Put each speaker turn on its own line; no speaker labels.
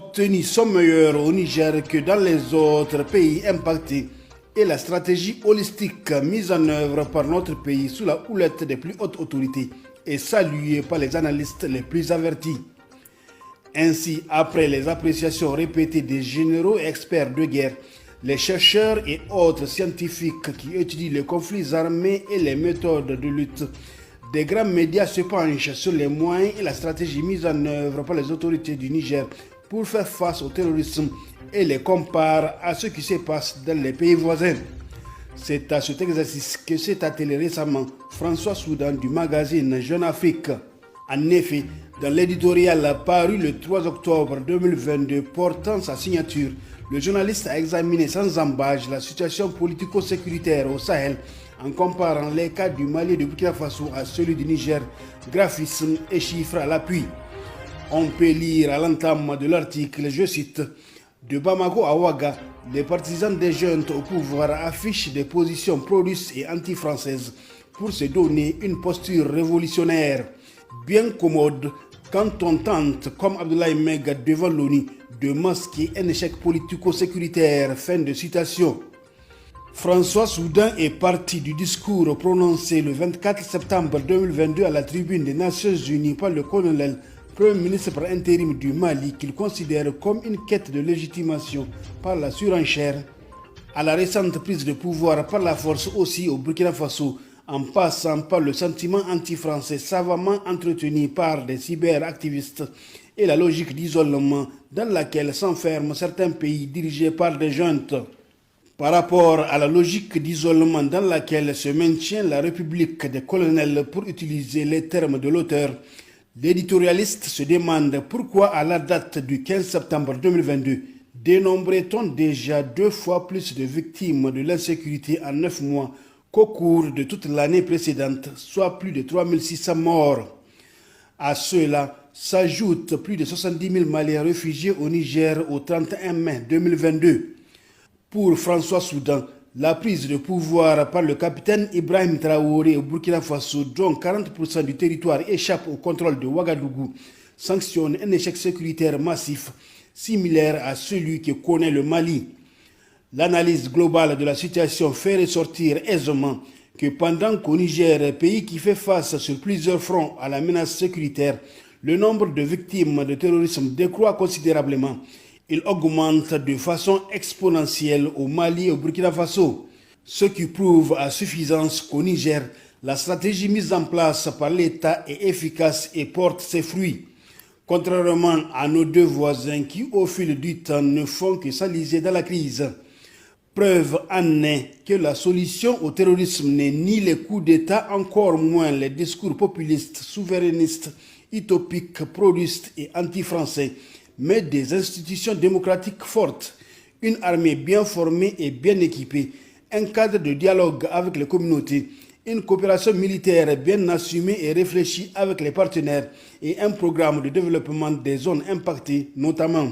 obtenus sont meilleurs au Niger que dans les autres pays impactés et la stratégie holistique mise en œuvre par notre pays sous la houlette des plus hautes autorités est saluée par les analystes les plus avertis. Ainsi, après les appréciations répétées des généraux et experts de guerre, les chercheurs et autres scientifiques qui étudient les conflits armés et les méthodes de lutte, des grands médias se penchent sur les moyens et la stratégie mise en œuvre par les autorités du Niger pour faire face au terrorisme et les comparent à ce qui se passe dans les pays voisins. C'est à cet exercice que s'est attelé récemment François Soudan du magazine Jeune Afrique. En effet, dans l'éditorial paru le 3 octobre 2022 portant sa signature, le journaliste a examiné sans embâche la situation politico-sécuritaire au Sahel en comparant les cas du Mali et du Burkina Faso à celui du Niger, graphisme et chiffres à l'appui. On peut lire à l'entame de l'article, je cite, « De Bamako à Ouaga, les partisans des jeunes au pouvoir affichent des positions pro-russes et anti-françaises pour se donner une posture révolutionnaire, bien commode quand on tente, comme Abdoulaye Mega devant l'ONU, de masquer un échec politico-sécuritaire. » Fin de citation. François Soudan est parti du discours prononcé le 24 septembre 2022 à la tribune des Nations Unies par le colonel Premier ministre par intérim du Mali qu'il considère comme une quête de légitimation par la surenchère, à la récente prise de pouvoir par la force aussi au Burkina Faso, en passant par le sentiment anti-français savamment entretenu par des cyberactivistes et la logique d'isolement dans laquelle s'enferment certains pays dirigés par des juntes. Par rapport à la logique d'isolement dans laquelle se maintient la République des colonels, pour utiliser les termes de l'auteur, l'éditorialiste se demande pourquoi à la date du 15 septembre 2022, dénombrait-on déjà 2 fois plus de victimes de l'insécurité en 9 mois qu'au cours de toute l'année précédente, soit plus de 3600 morts. À cela s'ajoutent plus de 70 000 Maliens réfugiés au Niger au 31 mai 2022. Pour François Soudan, la prise de pouvoir par le capitaine Ibrahim Traoré au Burkina Faso, dont 40% du territoire échappe au contrôle de Ouagadougou, sanctionne un échec sécuritaire massif, similaire à celui que connaît le Mali. L'analyse globale de la situation fait ressortir aisément que pendant qu'au Niger, pays qui fait face sur plusieurs fronts à la menace sécuritaire, le nombre de victimes de terrorisme décroît considérablement. Il augmente de façon exponentielle au Mali et au Burkina Faso, ce qui prouve à suffisance qu'au Niger, la stratégie mise en place par l'État est efficace et porte ses fruits. Contrairement à nos 2 voisins qui, au fil du temps, ne font que s'enliser dans la crise. Preuve en est que la solution au terrorisme n'est ni les coups d'État, encore moins les discours populistes, souverainistes, utopiques, pro-russes et anti-français, mais des institutions démocratiques fortes, une armée bien formée et bien équipée, un cadre de dialogue avec les communautés, une coopération militaire bien assumée et réfléchie avec les partenaires et un programme de développement des zones impactées notamment.